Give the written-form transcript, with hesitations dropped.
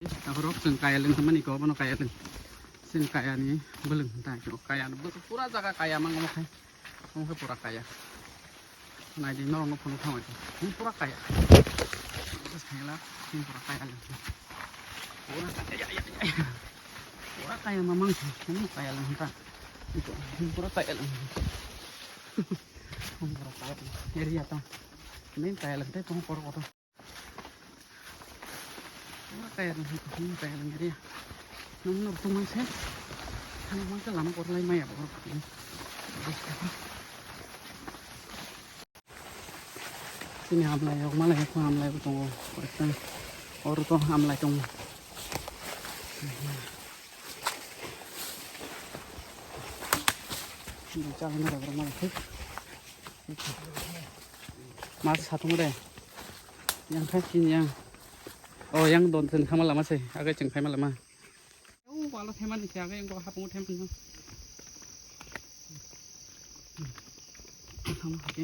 Takarok जों kaya teman iko bono kaya sin kaya ni belum tak kaya pura jaga kaya mang ngomong pura kaya nah di norong pun tahu itu ini pura kaya terus kaya ini pura kaya pura kaya mamang ini kaya tak itu pura kaya pura kaya eri ya tau ini kaya teh tuh pura pura kaya eri ya nomor teman saya nomor ke lama pura lain maya pura ini sini amlay yok malah aku amlay tunggu kita orang tuh amlay tunggu jalan ada berapa malah mas satu muda yang kaki yang oh yang donten kamu lama sih agak cengkai malah mah oh kalau teman siapa yang gua hapung teman kamu hati